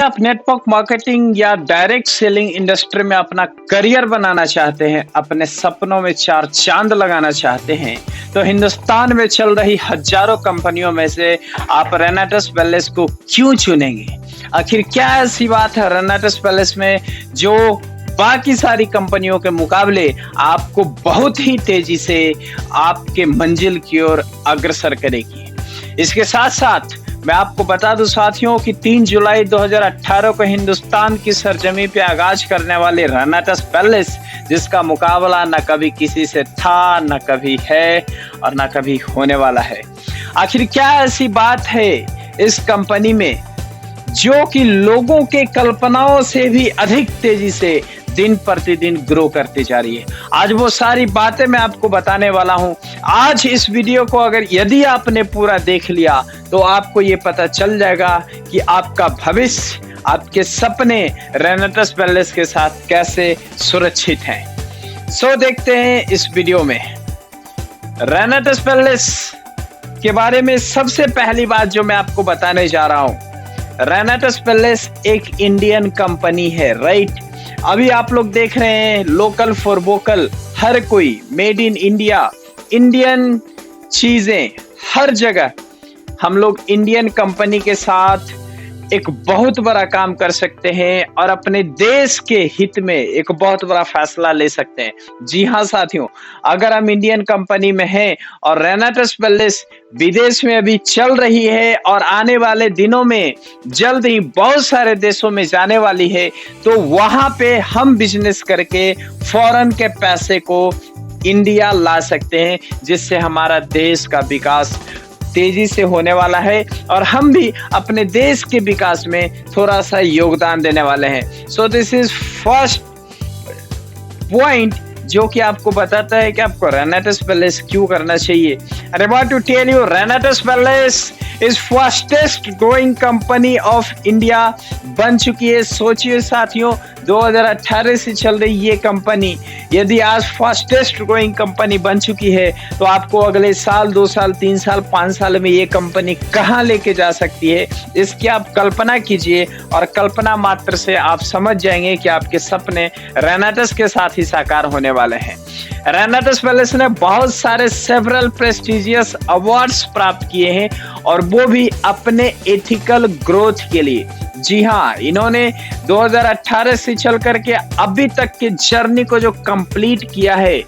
आप network marketing या direct selling industry में अपना करियर बनाना चाहते हैं, अपने सपनों में चार चांद लगाना चाहते हैं, तो हिंदुस्तान में चल रही हजारों कंपनियों में से आप रेनेटस वेलनेस को क्यों चुनेंगे? आखिर क्या ऐसी बात है रेनेटस वेलनेस में जो बाकी सारी कंपनियों के मुकाबले आपको बहुत ही तेजी से आपके मंजिल की ओर अग्रसर करेगी? इसके साथ साथ मैं आपको बता दूं साथियों कि 3 जुलाई 2018 को हिंदुस्तान की सरजमी पे आगाज करने वाले रेनेटस वेलनेस, जिसका मुकाबला न कभी किसी से था, न कभी है और न कभी होने वाला है। आखिर क्या ऐसी बात है इस कंपनी में जो कि लोगों के कल्पनाओं से भी अधिक तेजी से दिन प्रतिदिन ग्रो करती जा रही है? आज वो सारी बातें मैं आपको बताने वाला हूं। आज इस वीडियो को अगर यदि आपने पूरा देख लिया तो आपको ये पता चल जाएगा कि आपका भविष्य, आपके सपने रेनेटस वेलनेस के साथ कैसे सुरक्षित हैं। सो देखते हैं इस वीडियो में। रेनेटस वेलनेस के बारे में सबसे पहली बात जो मैं आपको बताने जा रहा हूं, रेनेटस वेलनेस एक इंडियन कंपनी है, राइट? अभी आप लोग देख रहे हैं लोकल फॉर वोकल, हर कोई मेड इन इंडिया, इंडियन चीजें हर जगह। हम लोग इंडियन कंपनी के साथ एक बहुत बड़ा काम कर सकते हैं और अपने देश के हित में एक बहुत बड़ा फैसला ले सकते हैं। जी हाँ साथियों, अगर हम इंडियन कंपनी में हैं और रेनेटस वेलनेस विदेश में अभी चल रही है और आने वाले दिनों में जल्द ही बहुत सारे देशों में जाने वाली है, तो वहां पे हम बिजनेस करके फॉरेन के पैसे को इंडिया ला सकते हैं, जिससे हमारा देश का विकास तेजी से होने वाला है और हम भी अपने देश के विकास में थोड़ा सा योगदान देने वाले हैं। So this is first point जो कि आपको बताता है कि आपको रेनेटस वेलनेस क्यों करना चाहिए। I want to tell you, Renatus wellness is fastest growing company of India बन चुकी है। सोचिए साथियों, 2018 से चल रही ये कंपनी यदि आज फास्टेस्ट ग्रोइंग कंपनी बन चुकी है, तो आपको अगले साल, 2 साल, 3 साल, 5 साल में ये कंपनी कहां लेके जा सकती है, इसकी आप कल्पना कीजिए और कल्पना मात्र से आप समझ जाएंगे कि आपके सपने रेनेटस के साथ ही साकार होने वाले हैं। रेनेटस वेलनेस ने बहुत सारे सेवरल प्रेस्टिजियस अवार्ड्स प्राप्त किए हैं और वो भी अपने एथिकल ग्रोथ के लिए। जी हाँ, इन्होंने 2018 से चल करके अभी तक के जर्नी को जो कंप्लीट किया है,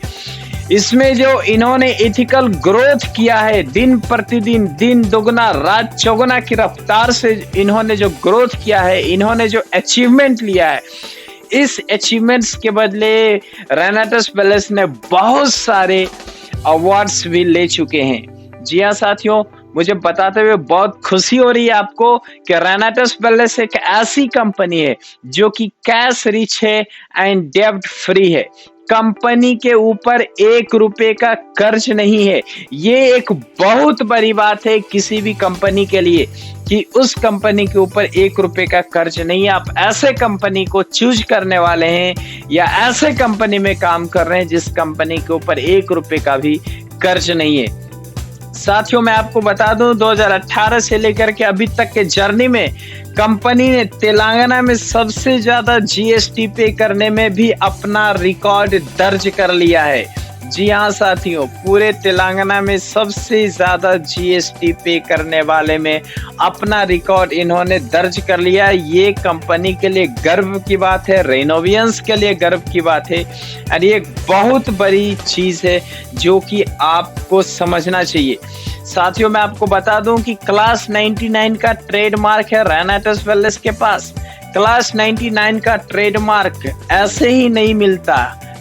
इसमें जो इन्होंने एथिकल ग्रोथ किया है, दिन प्रतिदिन दिन दुगना रात चौगुना की रफ्तार से इन्होंने जो ग्रोथ किया है, इन्होंने जो अचीवमेंट लिया है, इस अचीवमेंट्स के बदले रेनेटस वेलनेस ने बहुत सारे अवार्ड्स भी ले चुके हैं। जी हाँ साथियों, मुझे बताते हुए बहुत खुशी हो रही है आपको कि रेनेटस वेलनेस एक ऐसी कंपनी है जो कि कैश रिच है एंड डेब्ट फ्री है। कंपनी के ऊपर 1 रुपए का कर्ज नहीं है। ये एक बहुत बड़ी बात है किसी भी कंपनी के लिए कि उस कंपनी के ऊपर 1 रुपए का कर्ज नहीं है। आप ऐसे कंपनी को चूज करने वाले हैं या ऐसे कंपनी में काम कर रहे हैं जिस कंपनी के ऊपर 1 रुपए का भी कर्ज नहीं है। साथियों, मैं आपको बता दूं, 2018 से लेकर के अभी तक के जर्नी में कंपनी ने तेलंगाना में सबसे ज्यादा जीएसटी पे करने में भी अपना रिकॉर्ड दर्ज कर लिया है। जी हाँ साथियों, पूरे तेलंगाना में सबसे ज्यादा जीएसटी पे करने वाले में अपना रिकॉर्ड इन्होंने दर्ज कर लिया। ये कंपनी के लिए गर्व की बात है, रेनोवियंस के लिए गर्व की बात है और ये एक बहुत बड़ी चीज है जो कि आपको समझना चाहिए। साथियों, मैं आपको बता दूं कि क्लास 99 का ट्रेडमार्क है रेनेटस वेलनेस के पास। क्लास 99 का ट्रेडमार्क ऐसे ही नहीं मिलता,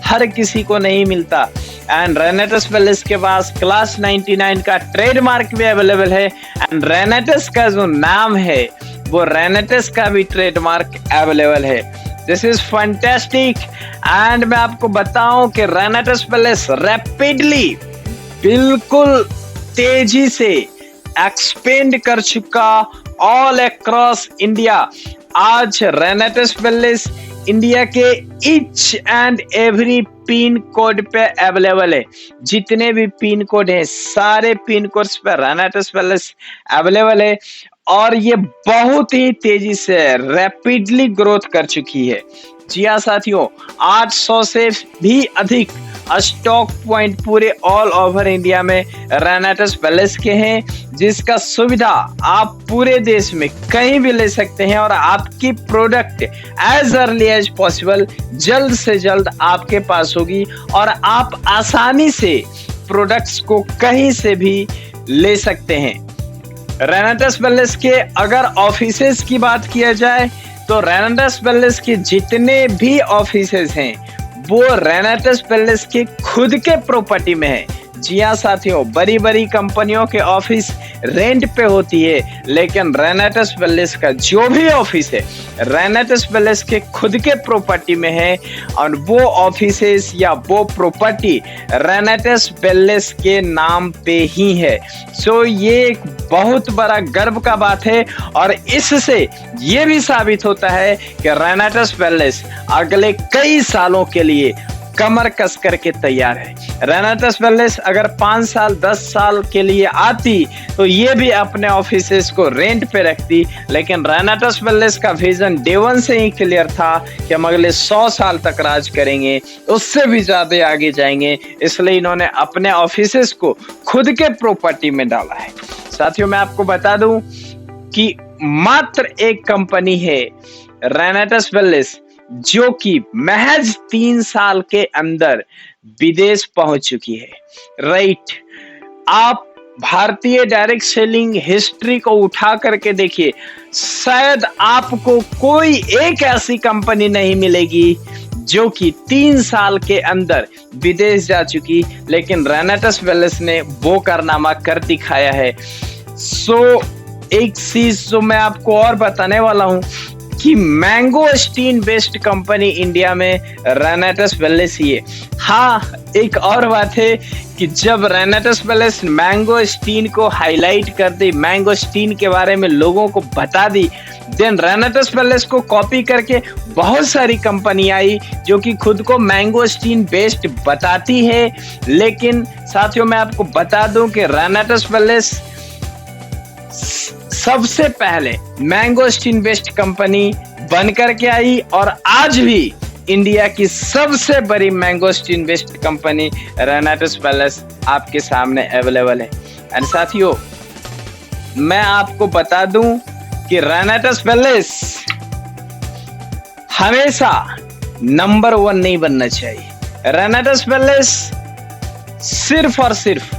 हर किसी को नहीं मिलता एंड रेनेटस वेलनेस के पास क्लास 99 का ट्रेडमार्क भी अवेलेबल है एंड रेनेटस का जो नाम है वो रेनेटस का भी ट्रेडमार्क अवेलेबल है। दिस इज फैंटास्टिक एंड मैं आपको बताऊं कि रेनेटस वेलनेस रैपिडली, बिल्कुल तेजी से एक्सपेंड कर चुका ऑल अक्रॉस इंडिया। आज रेनेटस वेलनेस इंडिया के each and every pin code पे अवेलेबल है। जितने भी पिन कोड है सारे पिन कोड्स पे रेनेटस वेलनेस अवेलेबल है और ये बहुत ही तेजी से रैपिडली ग्रोथ कर चुकी है। जी हाँ साथियों, 800 से भी अधिक स्टॉक पॉइंट पूरे ऑल ओवर इंडिया में रेनेटस वेल्नेस के हैं, जिसका सुविधा आप पूरे देश में कहीं भी ले सकते हैं और आपकी product as early as possible जल्द से जल्द आपके पास होगी और आप आसानी से प्रोडक्ट्स को कहीं से भी ले सकते हैं। रेनेटस वेल्नेस के अगर ऑफिसेस की बात किया जाए तो रेनेटस वेल्नेस के जितने भी ऑफिसेस हैं वो रेनेटस वेल्नेस के खुद के प्रॉपर्टी में है। जी हाँ साथियों, बड़ी बड़ी कंपनियों के ऑफिस रेंट पे होती है, लेकिन रेनेटस वेल्नेस का जो भी ऑफिस है रेनेटस वेल्नेस के खुद के प्रॉपर्टी में है और वो ऑफिसेस या वो प्रॉपर्टी रेनेटस वेल्नेस के नाम पे ही है। सो ये एक बहुत बड़ा गर्व का बात है और इससे ये भी साबित होता है कि रेनेटस वेल्नेस अगले कई सालों के लिए कमर कस करके तैयार है। रेनेटस वेल्नेस अगर 5 साल 10 साल के लिए आती तो ये भी अपने ऑफिसेस को रेंट पे रखती, लेकिन रेनेटस वेल्नेस का विजन डे 1 से ही क्लियर था कि हम अगले 100 साल तक राज करेंगे, उससे भी ज्यादा आगे जाएंगे। इसलिए इन्होंने अपने ऑफिसेस को खुद के प्रॉपर्टी में डाला है। साथियों, मैं आपको बता दूं कि मात्र एक कंपनी है रेनेटस वेल्नेस जो कि महज 3 साल के अंदर विदेश पहुंच चुकी है। राइट, आप भारतीय डायरेक्ट सेलिंग हिस्ट्री को उठा करके देखिए, शायद आपको कोई एक ऐसी कंपनी नहीं मिलेगी जो कि 3 साल के अंदर विदेश जा चुकी, लेकिन रेनेटस वेल्नेस ने वो कारनामा कर दिखाया है। सो एक चीज जो मैं आपको और बताने वाला हूं कि मैंगोस्टीन बेस्ड कंपनी इंडिया में रेनेटस वेल्नेस ही है। हाँ, एक और बात है कि जब रेनेटस वेल्नेस मैंगोस्टीन को हाईलाइट कर दी, मैंगोस्टीन के बारे में लोगों को बता दी, देन रेनेटस वेल्नेस को कॉपी करके बहुत सारी कंपनी आई जो कि खुद को मैंगोस्टीन बेस्ड बताती है। लेकिन साथियों, मैं आपको बता दूं कि रेनेटस वेल्नेस सबसे पहले मैंगोस्टीन बेस्ड कंपनी बन करके आई और आज भी इंडिया की सबसे बड़ी मैंगोस्टीन बेस्ड कंपनी रेनेटस वेल्नेस आपके सामने अवेलेबल है। एंड साथियों, मैं आपको बता दूं कि रेनेटस वेल्नेस हमेशा नंबर 1 नहीं बनना चाहिए। रेनेटस वेल्नेस सिर्फ और सिर्फ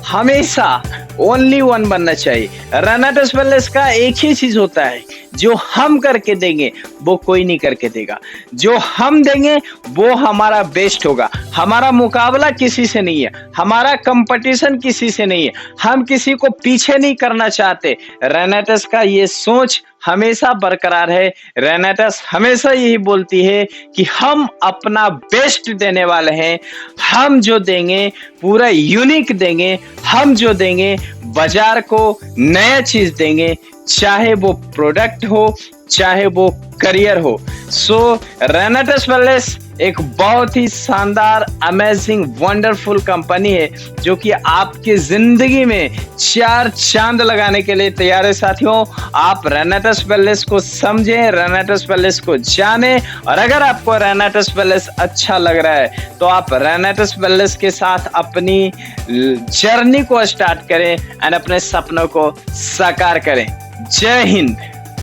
हमेशा ओनली 1 बनना चाहिए। रेनेटस वेल्नेस का एक ही चीज होता है, जो हम करके देंगे वो कोई नहीं करके देगा। जो हम देंगे वो हमारा बेस्ट होगा। हमारा मुकाबला किसी से नहीं है, हमारा कंपटीशन किसी से नहीं है, हम किसी को पीछे नहीं करना चाहते। रेनेटस का ये सोच हमेशा बरकरार है। रेनेटस हमेशा यही बोलती है कि हम अपना बेस्ट देने वाले हैं। हम जो देंगे पूरा यूनिक देंगे, हम जो देंगे बाजार को नया चीज देंगे, चाहे वो प्रोडक्ट हो चाहे वो करियर हो। सो रेनेटस वेल्नेस एक बहुत ही शानदार, अमेजिंग, वंडरफुल कंपनी है जो कि आपकी जिंदगी में 4 चांद लगाने के लिए तैयार है। साथियों, आप रेनेटस वेल्नेस को समझें, रेनेटस वेल्नेस को जानें और अगर आपको रेनेटस वेल्नेस अच्छा लग रहा है तो आप रेनेटस वेल्नेस के साथ अपनी जर्नी को स्टार्ट करें एंड अपने सपनों को साकार करें। जय हिंद।